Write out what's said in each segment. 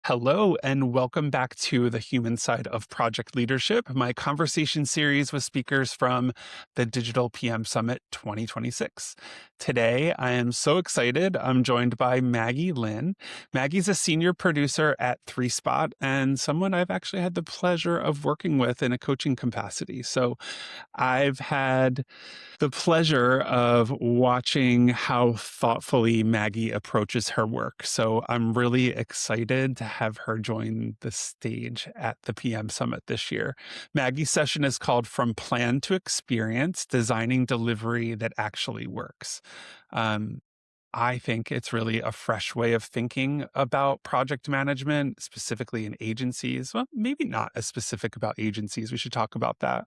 Hello, and welcome back to the human side of project leadership, my conversation series with speakers from the Digital PM Summit 2026. Today, I am so excited. I'm joined by Maggie Lynn. Maggie's a senior producer at Threespot and someone I've actually had the pleasure of working with in a coaching capacity. So I've had the pleasure of watching how thoughtfully Maggie approaches her work. So I'm really excited to have her join the stage at the PM Summit this year. Maggie's session is called From Plan to Experience, Designing Delivery That Actually Works. Um, I think it's really a fresh way of thinking about project management, specifically in agencies. Well, maybe not as specific about agencies. We should talk about that.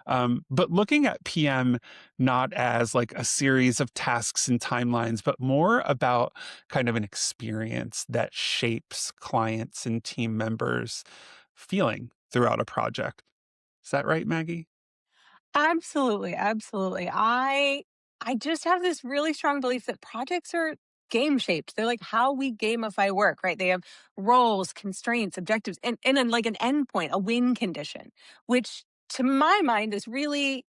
But looking at PM not as like a series of tasks and timelines, but more about kind of an experience that shapes clients and team members' feeling throughout a project. Is that right, Maggie? Absolutely, absolutely. I just have this really strong belief that projects are game shaped. They're like how we gamify work, right? They have roles, constraints, objectives, and then like an endpoint, a win condition, which to my mind is really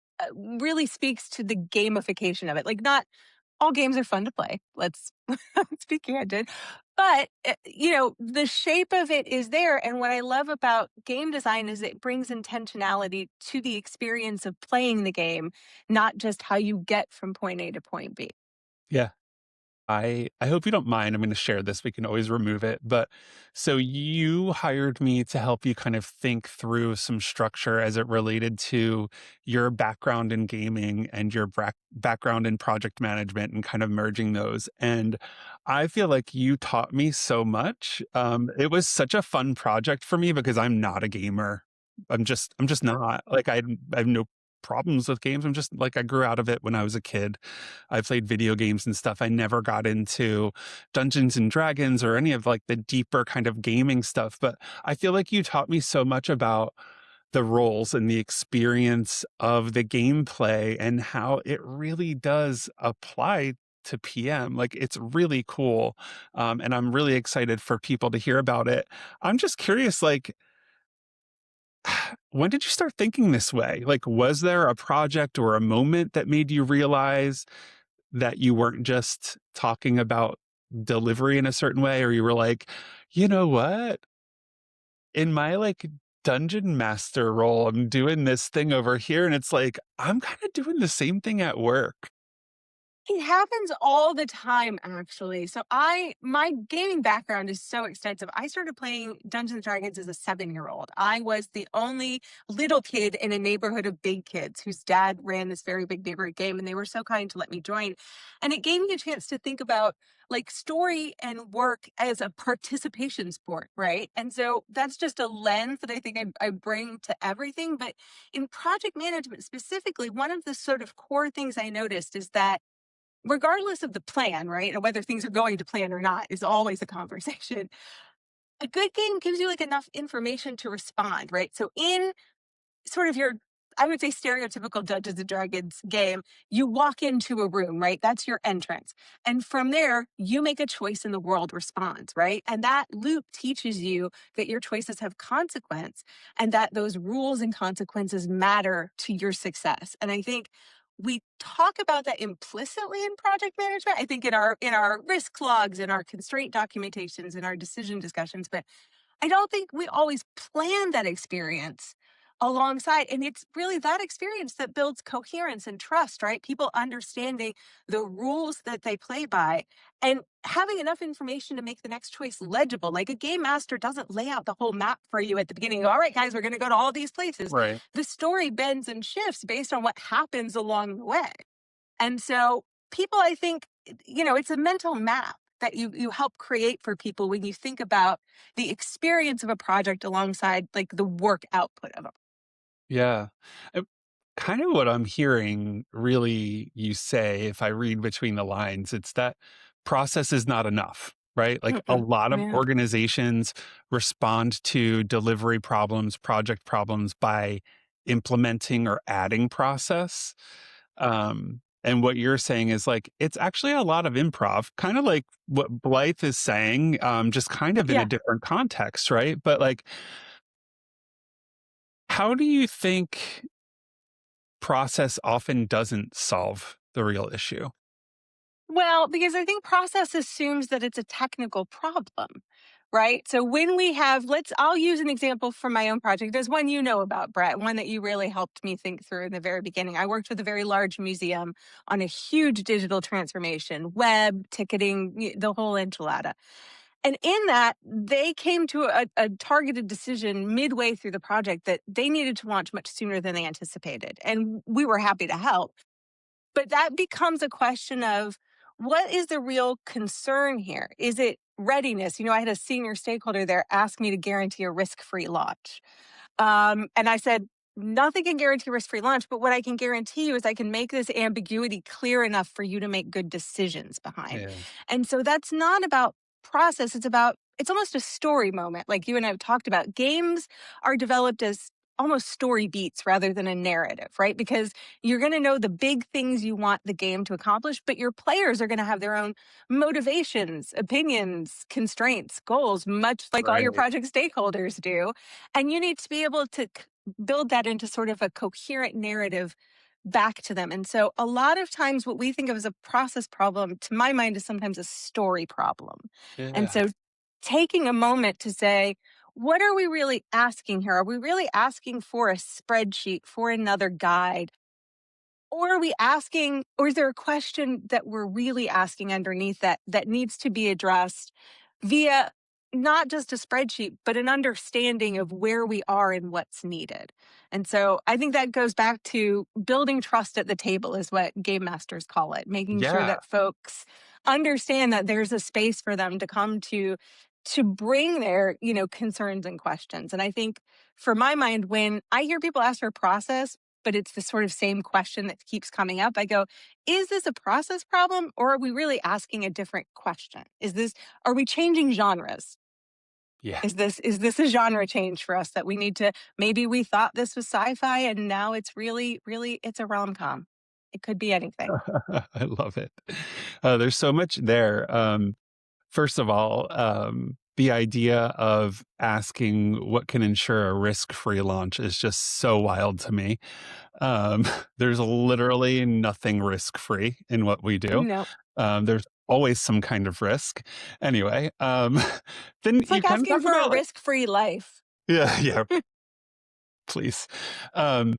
speaks to the gamification of it. Like not all games are fun to play. Let's be candid. But the shape of it is there. And what I love about game design is it brings intentionality to the experience of playing the game, not just how you get from point A to point B. Yeah. I hope you don't mind. I'm going to share this. We can always remove it. But so you hired me to help you kind of think through some structure as it related to your background in gaming and your background in project management and kind of merging those. And I feel like you taught me so much. It was such a fun project for me because I'm not a gamer. I'm just not like I have no problems with games. I'm just like I grew out of it when I was a kid. I played video games and stuff. I never got into Dungeons and Dragons or any of like the deeper kind of gaming stuff. But I feel like you taught me so much about the roles and the experience of the gameplay and how it really does apply to PM. Like it's really cool. And I'm really excited for people to hear about it. I'm just curious, like, when did you start thinking this way? Like, was there a project or a moment that made you realize that you weren't just talking about delivery in a certain way, or you were like, you know what? In my like dungeon master role, I'm doing this thing over here, and it's like, I'm kind of doing the same thing at work. It happens all the time, actually. So my gaming background is so extensive. I started playing Dungeons and Dragons as a 7-year-old. I was the only little kid in a neighborhood of big kids whose dad ran this very big neighborhood game, and they were so kind to let me join. And it gave me a chance to think about like story and work as a participation sport, right? And so that's just a lens that I think I bring to everything. But in project management specifically, one of the sort of core things I noticed is that regardless of the plan, right? And whether things are going to plan or not is always a conversation. A good game gives you like enough information to respond, right? So in sort of your I would say stereotypical Dungeons and Dragons game, you walk into a room, right? That's your entrance. And from there, you make a choice and the world responds, right? And that loop teaches you that your choices have consequence and that those rules and consequences matter to your success. And I think we talk about that implicitly in project management. I think in our risk logs, in our constraint documentations, in our decision discussions, but I don't think we always plan that experience alongside. And it's really that experience that builds coherence and trust, right? People understanding the rules that they play by and having enough information to make the next choice legible. Like a game master doesn't lay out the whole map for you at the beginning. All right, guys, we're going to go to all these places. Right. The story bends and shifts based on what happens along the way. And so people, I think, it's a mental map that you help create for people when you think about the experience of a project alongside like the work output of it. Yeah. Uh, Kind of what I'm hearing really you say, if I read between the lines, it's that process is not enough, right? Like a Mm-mm. lot of Yeah. organizations respond to delivery problems, project problems by implementing or adding process. And what you're saying is like, it's actually a lot of improv, kind of like what Blythe is saying, just kind of in a Yeah. different context, right? But like, how do you think process often doesn't solve the real issue? Well, because I think process assumes that it's a technical problem, right? So when we have, I'll use an example from my own project. There's one you know about, Brett, one that you really helped me think through in the very beginning. I worked with a very large museum on a huge digital transformation, web, ticketing, the whole enchilada. And in that, they came to a targeted decision midway through the project that they needed to launch much sooner than they anticipated. And we were happy to help. But that becomes a question of what is the real concern here? Is it readiness? I had a senior stakeholder there ask me to guarantee a risk free launch. And I said, nothing can guarantee risk free launch, but what I can guarantee you is I can make this ambiguity clear enough for you to make good decisions behind. Yeah. And so that's not about process, it's almost a story moment, like you and I have talked about. Games are developed as almost story beats rather than a narrative, right? Because you're going to know the big things you want the game to accomplish, but your players are going to have their own motivations, opinions, constraints, goals, much like all your Right. project stakeholders do. And you need to be able to build that into sort of a coherent narrative back to them. And so a lot of times what we think of as a process problem, to my mind, is sometimes a story problem. And Yeah. so taking a moment to say, what are we really asking here? Are we really asking for a spreadsheet, for another guide? Or are we asking, or is there a question that we're really asking underneath that needs to be addressed via not just a spreadsheet, but an understanding of where we are and what's needed? And so I think that goes back to building trust at the table, is what game masters call it, making sure Yeah. that folks understand that there's a space for them to come to bring their, concerns and questions. And I think for my mind, when I hear people ask for a process, but it's the sort of same question that keeps coming up, I go, is this a process problem, or are we really asking a different question? Are we changing genres? Yeah. Is this a genre change for us that we need to, maybe we thought this was sci-fi and now it's really, really, it's a rom-com. It could be anything. I love it. There's so much there. First of all, the idea of asking what can ensure a risk-free launch is just so wild to me. Um, there's literally nothing risk-free in what we do. No, There's always some kind of risk. Anyway, then it's you like kind of asking talk for a about like, risk-free life. yeah, yeah, please. Um,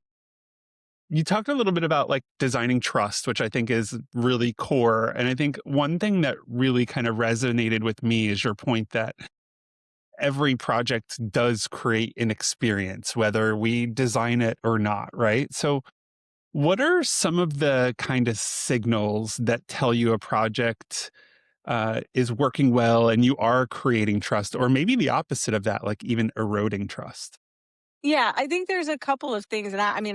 you talked a little bit about like designing trust, which I think is really core. And I think one thing that really kind of resonated with me is your point that every project does create an experience, whether we design it or not, right? So, what are some of the kind of signals that tell you a project is working well and you are creating trust, or maybe the opposite of that, like even eroding trust? Yeah, I think there's a couple of things, and I mean,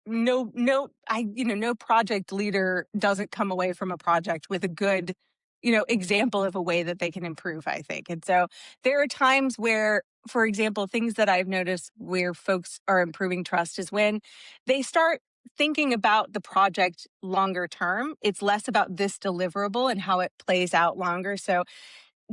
no project leader doesn't come away from a project with a good, example of a way that they can improve, I think. And so there are times where, for example, things that I've noticed where folks are improving trust is when they start thinking about the project longer term. It's less about this deliverable and how it plays out longer. So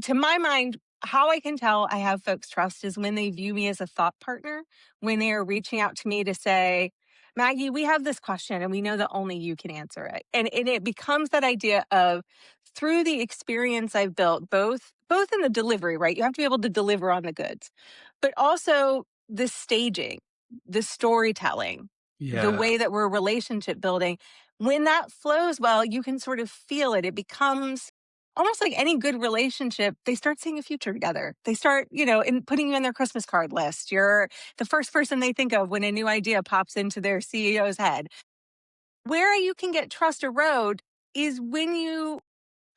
to my mind, how I can tell I have folks' trust is when they view me as a thought partner, when they are reaching out to me to say, Maggie, we have this question and we know that only you can answer it. And it becomes that idea of, through the experience I've built, both in the delivery, right? You have to be able to deliver on the goods, but also the staging, the storytelling, the Yeah. way that we're relationship building. When that flows well, you can sort of feel it. It becomes almost like any good relationship. They start seeing a future together. They start, in putting you on their Christmas card list. You're the first person they think of when a new idea pops into their CEO's head. Where you can get trust erode is when you,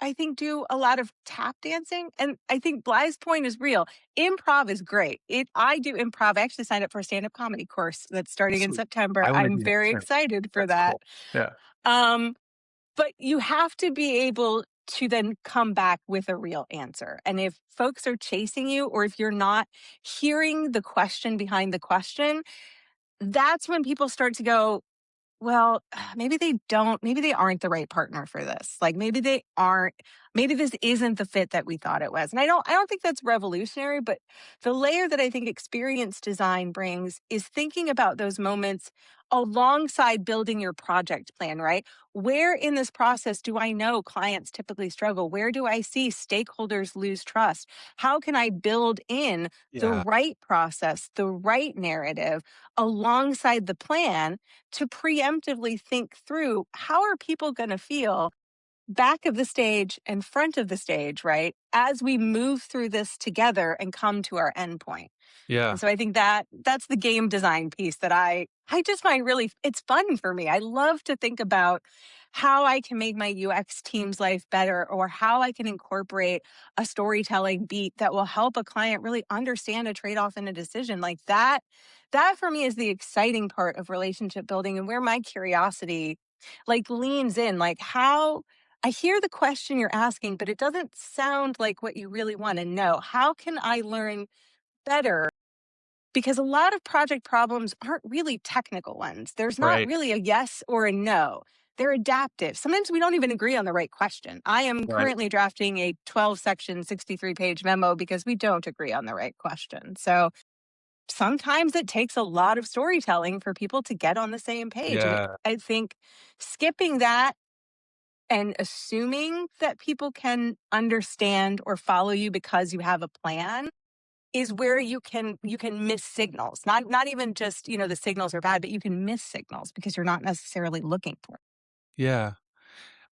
I think, do a lot of tap dancing. And I think Bly's point is real. Improv is great. I do improv. I actually signed up for a stand-up comedy course that's starting in Sweet. September. I want to I'm do that very too. excited for That's that. cool. Yeah. Um, but you have to be able to then come back with a real answer. And if folks are chasing you, or if you're not hearing the question behind the question, that's when people start to go, well, maybe they don't, maybe they aren't the right partner for this. Like maybe they aren't, maybe this isn't the fit that we thought it was. And I don't think that's revolutionary, but the layer that I think experience design brings is thinking about those moments alongside building your project plan, right? Where in this process do I know clients typically struggle? Where do I see stakeholders lose trust? How can I build in the Yeah. right process, the right narrative alongside the plan to preemptively think through how are people going to feel back of the stage and front of the stage, right? As we move through this together and come to our endpoint. And Yeah. so I think that that's the game design piece that I just find really it's fun for me. I love to think about how I can make my UX team's life better or how I can incorporate a storytelling beat that will help a client really understand a trade-off in a decision. Like that for me is the exciting part of relationship building and where my curiosity like leans in like how I hear the question you're asking, but it doesn't sound like what you really want to know. How can I learn better because a lot of project problems aren't really technical ones. There's not Right. really a yes or a no. They're adaptive. Sometimes we don't even agree on the right question. I am Right. currently drafting a 12 section, 63-page memo because we don't agree on the right question. So sometimes it takes a lot of storytelling for people to get on the same page. And Yeah. I think skipping that and assuming that people can understand or follow you because you have a plan is where you can miss signals. Not even just, the signals are bad, but you can miss signals because you're not necessarily looking for it. Yeah.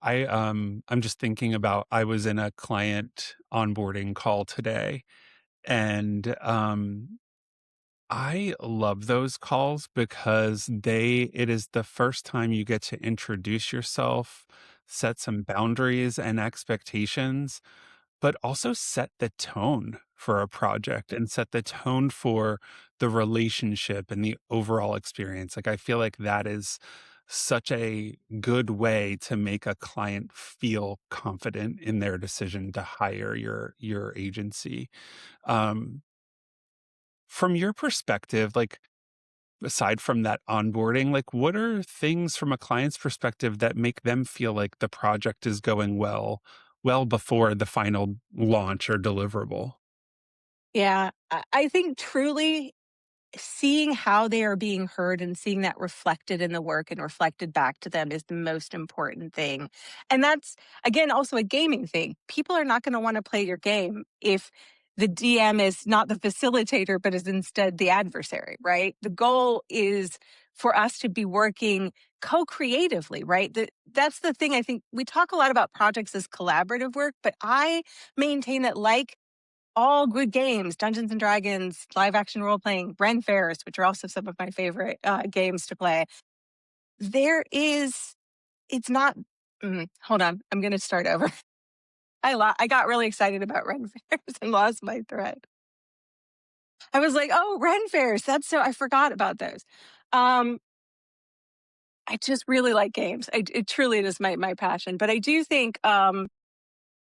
I'm just thinking about I was in a client onboarding call today, and I love those calls because it is the first time you get to introduce yourself, set some boundaries and expectations, but also set the tone for a project and set the tone for the relationship and the overall experience. Like, I feel like that is such a good way to make a client feel confident in their decision to hire your agency. Um, from your perspective, like, aside from that onboarding, like, what are things from a client's perspective that make them feel like the project is going well before the final launch or deliverable? Yeah, I think truly seeing how they are being heard and seeing that reflected in the work and reflected back to them is the most important thing. And that's, again, also a gaming thing. People are not going to want to play your game if the DM is not the facilitator, but is instead the adversary, right? The goal is for us to be working co creatively, right? That's the thing. I think we talk a lot about projects as collaborative work, but I maintain that, like all good games, Dungeons and Dragons, live action role playing, Ren Fairs, which are also some of my favorite games to play. There is, it's not. Hold on, I'm going to start over. I got really excited about Ren Fairs and lost my thread. I was like, oh, Ren Fairs. That's so I forgot about those. Um, I just really like games. It truly is my passion. But I do think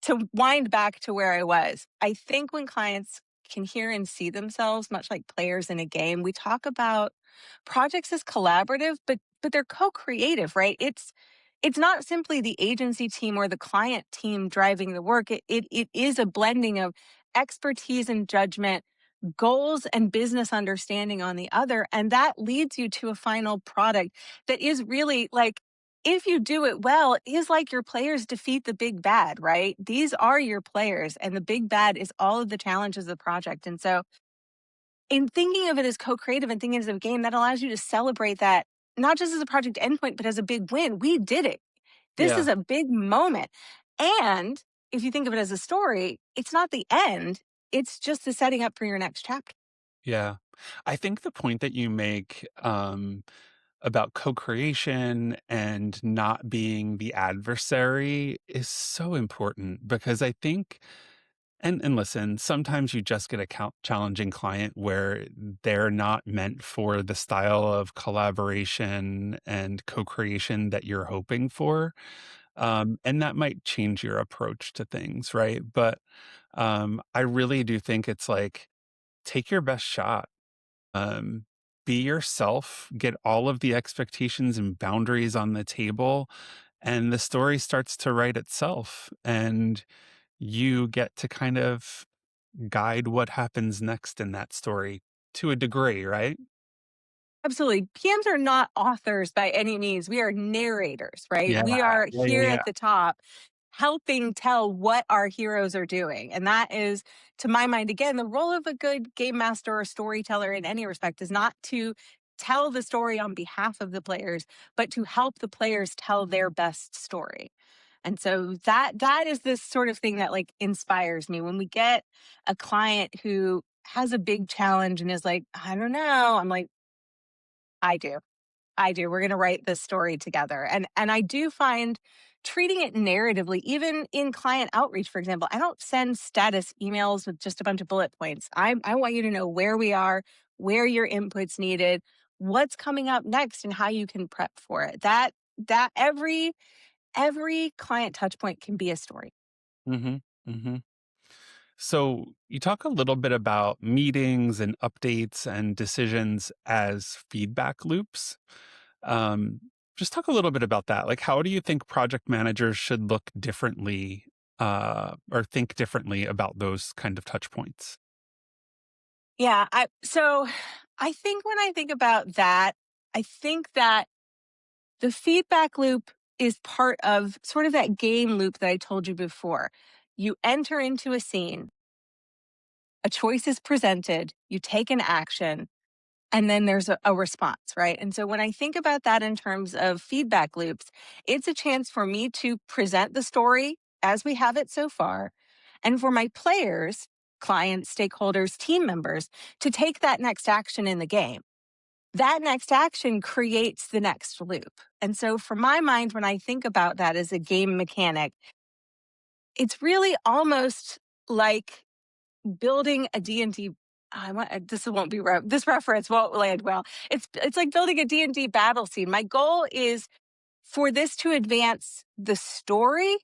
to wind back to where I was, I think when clients can hear and see themselves, much like players in a game, we talk about projects as collaborative, but they're co-creative, right? It's not simply the agency team or the client team driving the work. It is a blending of expertise and judgment, goals and business understanding on the other. And that leads you to a final product that is really like, if you do it well, is like your players defeat the big bad, right? These are your players, and the big bad is all of the challenges of the project. And so, in thinking of it as co creative and thinking as a game, that allows you to celebrate that not just as a project endpoint, but as a big win. We did it. This is Yeah, a big moment. And if you think of it as a story, it's not the end, it's just the setting up for your next chapter. yeah. I think the point that you make, about co-creation and not being the adversary is so important because I think and listen, sometimes you just get a challenging client where they're not meant for the style of collaboration and co-creation that you're hoping for. And that might change your approach to things, right? But I really do think it's like take your best shot. be yourself, get all of the expectations and boundaries on the table, and the story starts to write itself. And you get to kind of guide what happens next in that story to a degree, right? Absolutely. PMs are not authors by any means. We are narrators, right? Yeah. We are Yeah. here Yeah. at the top helping tell what our heroes are doing. And that is, to my mind, again, the role of a good game master or storyteller in any respect is not to tell the story on behalf of the players, but to help the players tell their best story. And so that is this sort of thing that like inspires me when we get a client who has a big challenge and is like, I don't know. I'm like, I do. I do. We're going to write this story together. And I do find treating it narratively, even in client outreach, for example, I don't send status emails with just a bunch of bullet points. I want you to know where we are, where your input's needed, what's coming up next, and how you can prep for it. That every client touch point can be a story. Hmm. Hmm. So you talk a little bit about meetings and updates and decisions as feedback loops. Um, just talk a little bit about that. Like, how do you think project managers should look differently or think differently about those kind of touch points? Yeah, so I think when I think about that, I think that the feedback loop is part of sort of that game loop that I told you before. You enter into a scene, a choice is presented, you take an action, and then there's a response, right? And so when I think about that in terms of feedback loops, it's a chance for me to present the story as we have it so far, and for my players, clients, stakeholders, team members to take that next action in the game. That next action creates the next loop. And so, for my mind, when I think about that as a game mechanic, it's really almost like building a D&D. This won't be this reference won't land well. It's like building a D&D battle scene. My goal is for this to advance the story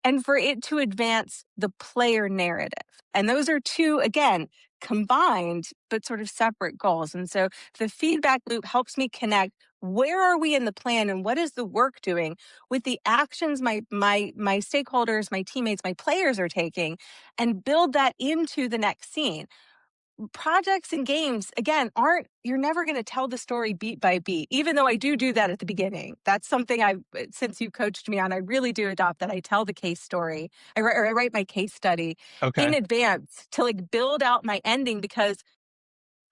and for it to advance the player narrative. And those are two, again, combined, but sort of separate goals. And so the feedback loop helps me connect where are we in the plan and what is the work doing with the actions my stakeholders, my teammates, my players are taking and build that into the next scene. Projects and games again aren't you're never going to tell the story beat by beat, even though I do that at the beginning. That's something I since you coached me on, I really do adopt that. I tell the case story. I write my case study in Okay. advance to like build out my ending because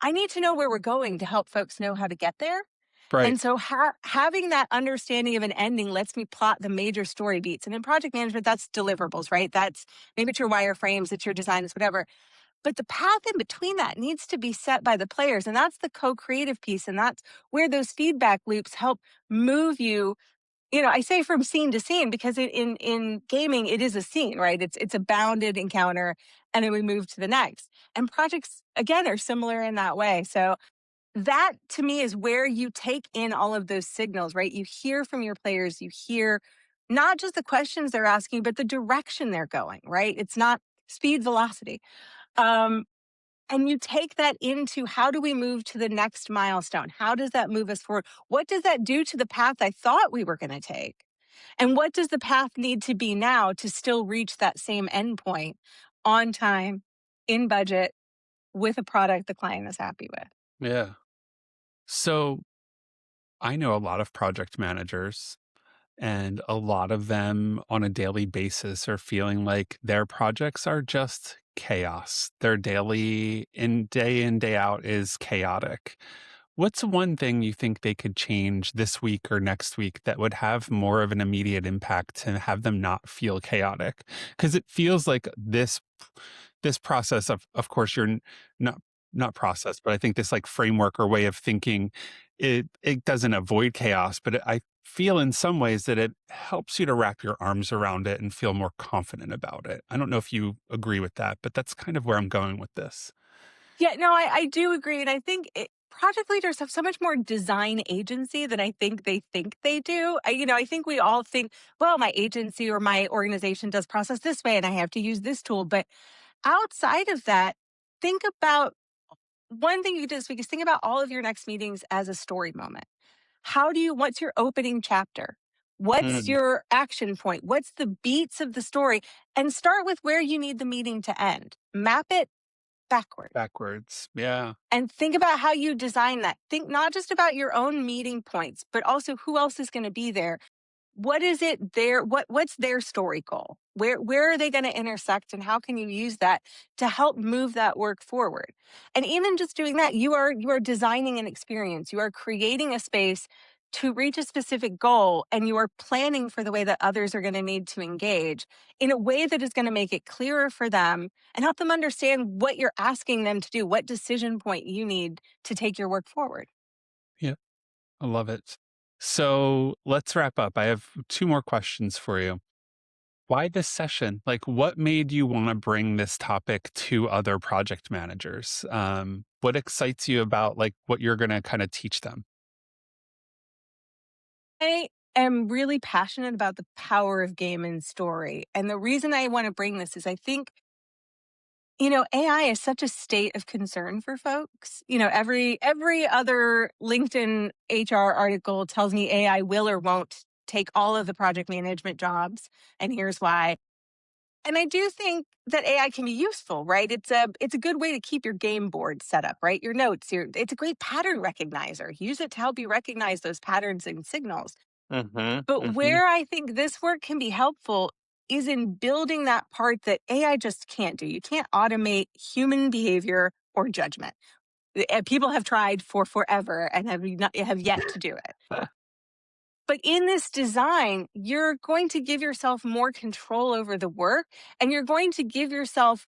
I need to know where we're going to help folks know how to get there. Right. And so having that understanding of an ending lets me plot the major story beats. And in project management, that's deliverables, right? That's maybe it's your wireframes, it's your designs, whatever. But the path in between that needs to be set by the players. And that's the co-creative piece. And that's where those feedback loops help move you. I say from scene to scene because in gaming, it is a scene, right? It's a bounded encounter. And then we move to the next. And projects, again, are similar in that way. So that to me is where you take in all of those signals, right? You hear from your players, you hear not just the questions they're asking, but the direction they're going, right? It's not speed velocity. Um, and you take that into how do we move to the next milestone? How does that move us forward? What does that do to the path I thought we were going to take? And what does the path need to be now to still reach that same endpoint on time, in budget, with a product the client is happy with? Yeah. So I know a lot of project managers, and a lot of them on a daily basis are feeling like their projects are just chaos. Their daily in, day out is chaotic. What's one thing you think they could change this week or next week that would have more of an immediate impact to have them not feel chaotic? Because it feels like this process of course not not process, but I think this like framework or way of thinking, it doesn't avoid chaos, but I feel in some ways that it helps you to wrap your arms around it and feel more confident about it. I don't know if you agree with that, but that's kind of where I'm going with this. Yeah, no, I do agree. And I think project leaders have so much more design agency than I think they do. I think we all think, well, my agency or my organization does process this way and I have to use this tool. But outside of that, think about one thing you could do this week is think about all of your next meetings as a story moment. What's your opening chapter? What's Mm, your action point? What's the beats of the story? And start with where you need the meeting to end. Map it backward backwards. Yeah. and think about how you design that. Think not just about your own meeting points, but also who else is going to be there. What is it there? What's their story goal? Where are they going to intersect and how can you use that to help move that work forward? And even just doing that, you are designing an experience. You are creating a space to reach a specific goal and you are planning for the way that others are going to need to engage in a way that is going to make it clearer for them and help them understand what you're asking them to do, what decision point you need to take your work forward. Yeah. I love it. So let's wrap up. I have two more questions for you. Why this session? Like, what made you want to bring this topic to other project managers? What excites you about like what you're going to kind of teach them? I am really passionate about the power of game and story. And the reason I want to bring this is I think, AI is such a state of concern for folks. Every other LinkedIn HR article tells me AI will or won't take all of the project management jobs, and here's why. And I do think that AI can be useful, right? It's a good way to keep your game board set up, right? Your notes, it's a great pattern recognizer. Use it to help you recognize those patterns and signals. Hmm. But Hmm. where I think this work can be helpful is in building that part that AI just can't do. You can't automate human behavior or judgment. People have tried for forever and have yet to do it. But in this design, you're going to give yourself more control over the work and you're going to give yourself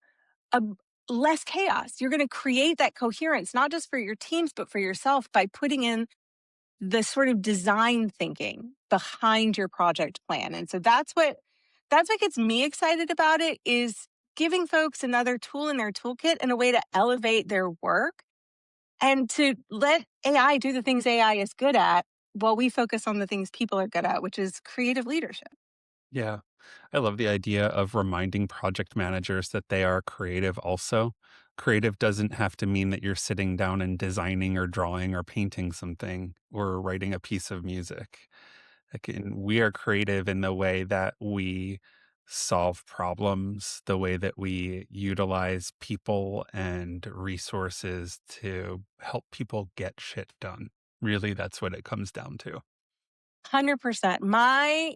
a less chaos. You're going to create that coherence, not just for your teams, but for yourself by putting in the sort of design thinking behind your project plan. And so that's what gets me excited about it is giving folks another tool in their toolkit and a way to elevate their work and to let AI do the things AI is good at while we focus on the things people are good at, which is creative leadership. Yeah. I love the idea of reminding project managers that they are creative also. Creative doesn't have to mean that you're sitting down and designing or drawing or painting something or writing a piece of music. We are creative in the way that we solve problems, the way that we utilize people and resources to help people get shit done. Really, that's what it comes down to. 100%. My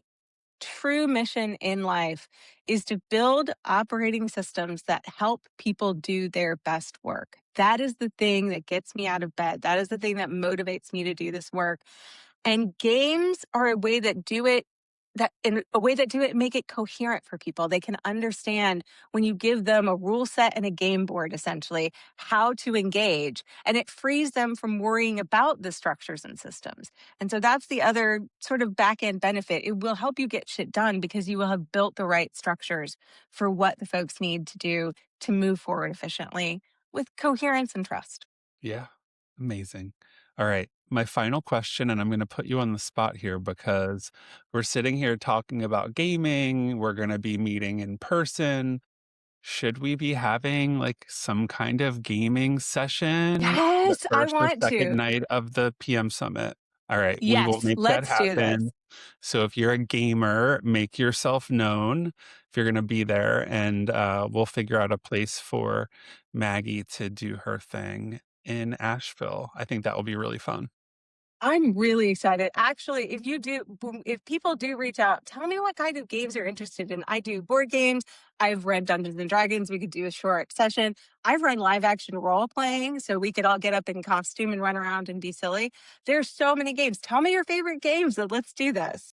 true mission in life is to build operating systems that help people do their best work. That is the thing that gets me out of bed. That is the thing that motivates me to do this work. And games are a way that do it make it coherent for people. They can understand when you give them a rule set and a game board, essentially, how to engage. And it frees them from worrying about the structures and systems. And so that's the other sort of back end benefit. It will help you get shit done because you will have built the right structures for what the folks need to do to move forward efficiently with coherence and trust. Yeah. Amazing. All right. My final question, and I'm going to put you on the spot here because we're sitting here talking about gaming. We're going to be meeting in person. Should we be having like some kind of gaming session the Yes, I first or want second to. night of the PM Summit? All right, we will Yes, make that let's do this. happen. So if you're a gamer, make yourself known if you're going to be there, and we'll figure out a place for Maggie to do her thing in Asheville. I think that will be really fun. I'm really excited. Actually, if people do reach out, tell me what kind of games you're interested in. I do board games. I've read Dungeons and Dragons. We could do a short session. I've run live action role playing, so we could all get up in costume and run around and be silly. There's so many games. Tell me your favorite games and let's do this.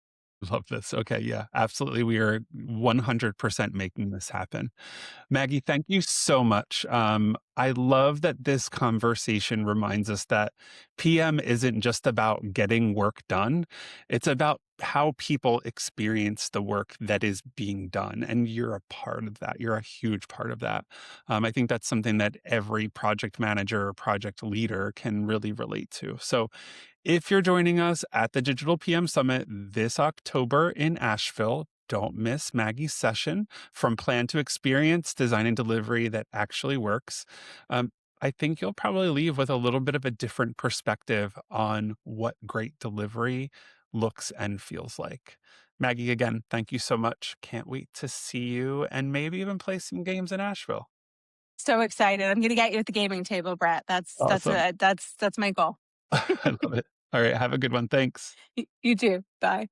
Love this. Okay, yeah, absolutely. We are 100% making this happen. Maggie, thank you so much. I love that this conversation reminds us that PM isn't just about getting work done. It's about how people experience the work that is being done. And you're a part of that. You're a huge part of that. I think that's something that every project manager or project leader can really relate to. So if you're joining us at the Digital PM Summit this October in Asheville, don't miss Maggie's session from plan to experience, design and delivery that actually works. I think you'll probably leave with a little bit of a different perspective on what great delivery looks and feels like. Maggie, again, thank you so much. Can't wait to see you and maybe even play some games in Asheville. So excited. I'm gonna get you at the gaming table, Brett. Awesome. That's my goal. I love it. All right. Have a good one. Thanks. You too. Bye.